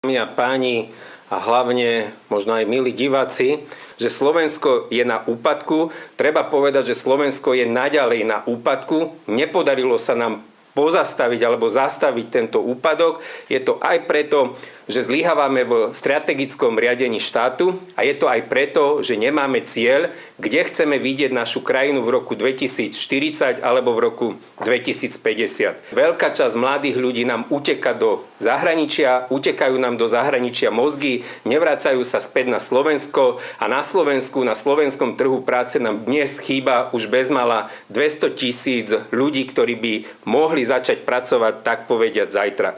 Dámy a páni, a hlavne možno aj milí diváci, že Slovensko je na úpadku. Treba povedať, že Slovensko je naďalej na úpadku. Nepodarilo sa nám pozastaviť alebo zastaviť tento úpadok. Je to aj preto, že zlyhávame v strategickom riadení štátu a je to aj preto, že nemáme cieľ, kde chceme vidieť našu krajinu v roku 2040 alebo v roku 2050. Veľká časť mladých ľudí nám uteka do zahraničia, utekajú nám do zahraničia mozgy, nevracajú sa späť na Slovensko a na Slovensku, na slovenskom trhu práce nám dnes chýba už bezmála 200 000 ľudí, ktorí by mohli začať pracovať, tak povediať, zajtra.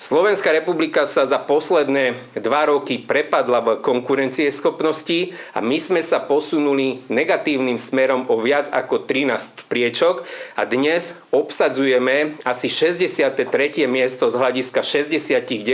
Slovenská republika sa za posledné 2 roky prepadla v konkurencieschopnosti a my sme sa posunuli negatívnym smerom o viac ako 13 priečok a dnes obsadzujeme asi 63. miesto z hľadiska 69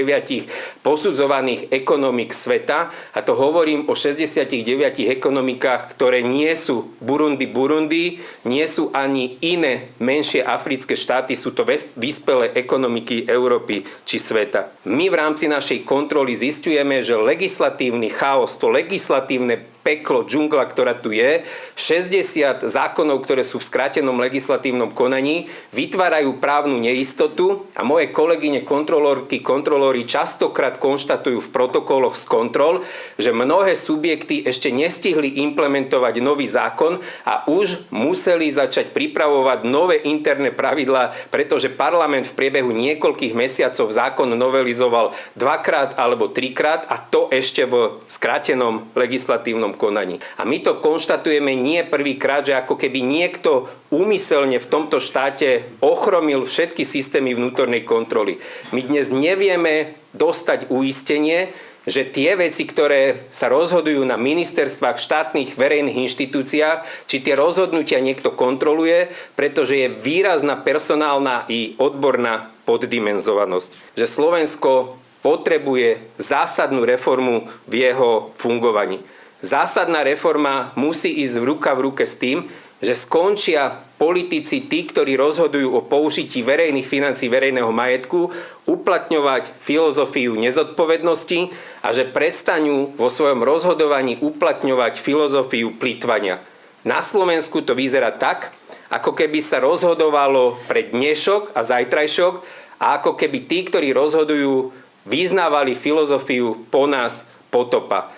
posudzovaných ekonomík sveta a to hovorím o 69 ekonomikách, ktoré nie sú Burundi, nie sú ani iné menšie africké štáty, sú to vyspelé ekonomiky Európy či sveta. My v rámci našej kontroly zisťujeme, že legislatívny chaos, to legislatívne peklo, džungla, ktorá tu je, 60 zákonov, ktoré sú v skrátenom legislatívnom konaní, vytvárajú právnu neistotu a moje kolegyne kontrolóri častokrát konštatujú v protokoloch z kontrol, že mnohé subjekty ešte nestihli implementovať nový zákon a už museli začať pripravovať nové interné pravidlá, pretože parlament v priebehu niekoľkých mesiacov zákon novelizoval 2-krát alebo 3-krát a to ešte v skrátenom legislatívnom konaní. A my to konštatujeme nie prvýkrát, že ako keby niekto úmyselne v tomto štáte ochromil všetky systémy vnútornej kontroly. My dnes nevieme dostať uistenie, že tie veci, ktoré sa rozhodujú na ministerstvách, štátnych, verejných inštitúciách, či tie rozhodnutia niekto kontroluje, pretože je výrazná personálna i odborná poddimenzovanosť. Že Slovensko potrebuje zásadnú reformu v jeho fungovaní. Zásadná reforma musí ísť ruka v ruke s tým, že skončia politici, tí, ktorí rozhodujú o použití verejných financií, verejného majetku, uplatňovať filozofiu nezodpovednosti a že prestanú vo svojom rozhodovaní uplatňovať filozofiu plytvania. Na Slovensku to vyzerá tak, ako keby sa rozhodovalo pre dnešok a zajtrajšok a ako keby tí, ktorí rozhodujú, vyznávali filozofiu po nás potopa.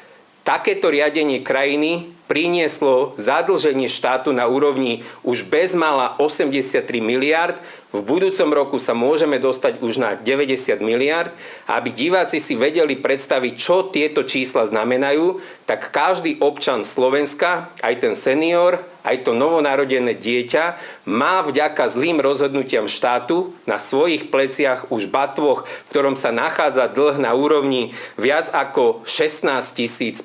Takéto riadenie krajiny prinieslo zadlženie štátu na úrovni už bezmála 83 miliárd. V budúcom roku sa môžeme dostať už na 90 miliárd. A aby diváci si vedeli predstaviť, čo tieto čísla znamenajú, tak každý občan Slovenska, aj ten senior, aj to novonarodené dieťa, má vďaka zlým rozhodnutiam štátu na svojich pleciach už batvoch, v ktorom sa nachádza dlh na úrovni viac ako 16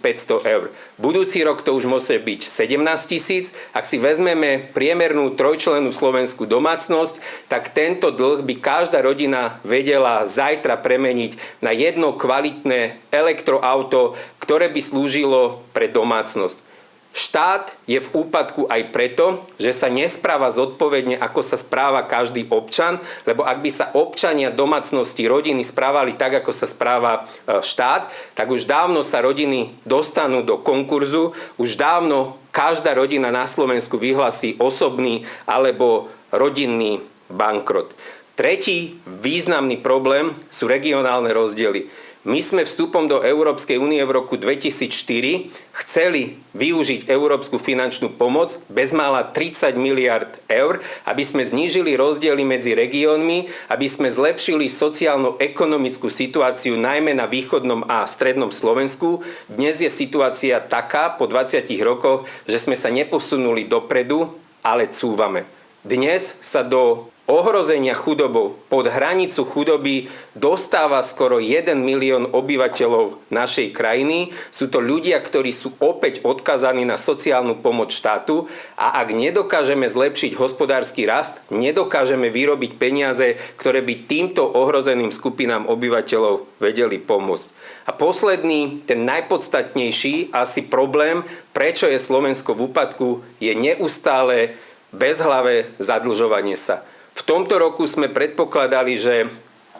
500 eur. Budúci rok to už musí byť 17 000. Ak si vezmeme priemernú trojčlennú slovenskú domácnosť, tak tento dlh by každá rodina vedela zajtra premeniť na jedno kvalitné elektroauto, ktoré by slúžilo pre domácnosť. Štát je v úpadku aj preto, že sa nespráva zodpovedne, ako sa správa každý občan, lebo ak by sa občania domácnosti, rodiny správali tak, ako sa správa štát, tak už dávno sa rodiny dostanú do konkurzu, už dávno každá rodina na Slovensku vyhlási osobný alebo rodinný bankrot. Tretí významný problém sú regionálne rozdiely. My sme vstupom do Európskej únie v roku 2004 chceli využiť európsku finančnú pomoc bezmála 30 miliard eur, aby sme znížili rozdiely medzi regiónmi, aby sme zlepšili sociálno-ekonomickú situáciu najmä na východnom a strednom Slovensku. Dnes je situácia taká po 20 rokoch, že sme sa neposunuli dopredu, ale cúvame. Dnes sa do ohrozenia chudobou, pod hranicu chudoby dostáva skoro 1 milión obyvateľov našej krajiny. Sú to ľudia, ktorí sú opäť odkazaní na sociálnu pomoc štátu a ak nedokážeme zlepšiť hospodársky rast, nedokážeme vyrobiť peniaze, ktoré by týmto ohrozeným skupinám obyvateľov vedeli pomôcť. A posledný, ten najpodstatnejší asi problém, prečo je Slovensko v úpadku, je neustále bezhlavé zadlžovanie sa. V tomto roku sme predpokladali, že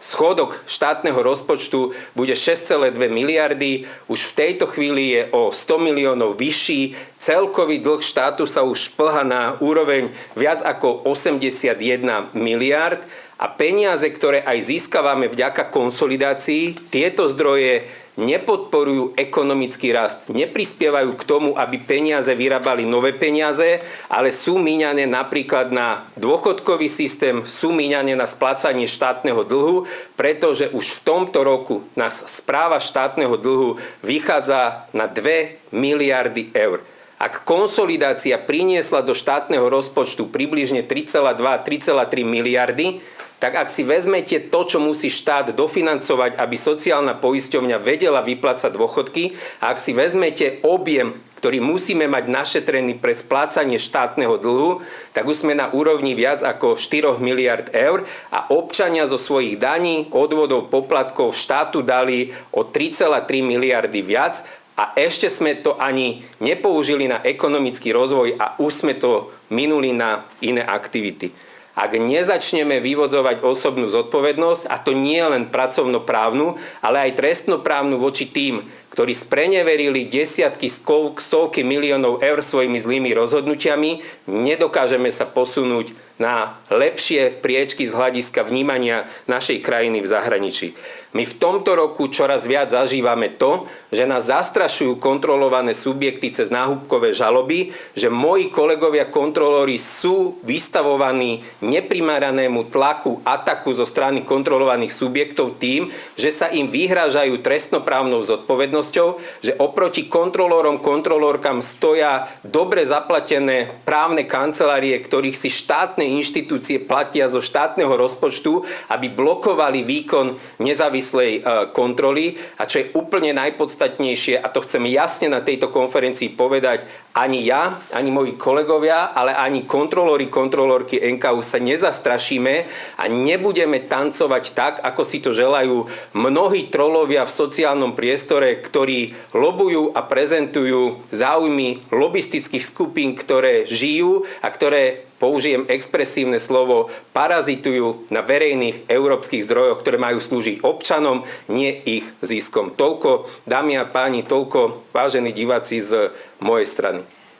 schodok štátneho rozpočtu bude 6,2 miliardy, už v tejto chvíli je o 100 miliónov vyšší, celkový dlh štátu sa už šplhá na úroveň viac ako 81 miliárd a peniaze, ktoré aj získavame vďaka konsolidácii, tieto zdroje nepodporujú ekonomický rast, neprispievajú k tomu, aby peniaze vyrábali nové peniaze, ale sú míňané napríklad na dôchodkový systém, sú míňané na splácanie štátneho dlhu, pretože už v tomto roku nás správa štátneho dlhu vychádza na 2 miliardy eur. Ak konsolidácia priniesla do štátneho rozpočtu približne 3,2-3,3 miliardy, tak ak si vezmete to, čo musí štát dofinancovať, aby sociálna poisťovňa vedela vyplácať dôchodky, a ak si vezmete objem, ktorý musíme mať našetrený pre splácanie štátneho dlhu, tak už sme na úrovni viac ako 4 miliard eur a občania zo svojich daní, odvodov, poplatkov štátu dali o 3,3 miliardy viac a ešte sme to ani nepoužili na ekonomický rozvoj a už sme to minuli na iné aktivity. Ak nezačneme vyvodzovať osobnú zodpovednosť, a to nie len pracovnoprávnu, ale aj trestnoprávnu voči tým, ktorí spreneverili desiatky, stovky miliónov eur svojimi zlými rozhodnutiami, nedokážeme sa posunúť na lepšie priečky z hľadiska vnímania našej krajiny v zahraničí. My v tomto roku čoraz viac zažívame to, že nás zastrašujú kontrolované subjekty cez náhubkové žaloby, že moji kolegovia kontrolóri sú vystavovaní neprimeranému tlaku, ataku zo strany kontrolovaných subjektov tým, že sa im vyhrážajú trestnoprávnou zodpovednosťou, že oproti kontrolórom, kontrolórkam stoja dobre zaplatené právne kancelárie, ktorých si štátne inštitúcie platia zo štátneho rozpočtu, aby blokovali výkon nezávislej kontroly. A čo je úplne najpodstatnejšie, a to chcem jasne na tejto konferencii povedať, ani ja, ani moji kolegovia, ale ani kontrolóri, kontrolórky NKÚ sa nezastrašíme a nebudeme tancovať tak, ako si to želajú mnohí trolovia v sociálnom priestore, ktorí lobujú a prezentujú záujmy lobistických skupín, ktoré žijú a ktoré, použijem expresívne slovo, parazitujú na verejných európskych zdrojoch, ktoré majú slúžiť občanom, nie ich ziskom. Toľko, dámy a páni, toľko, vážení diváci, z mojej strany.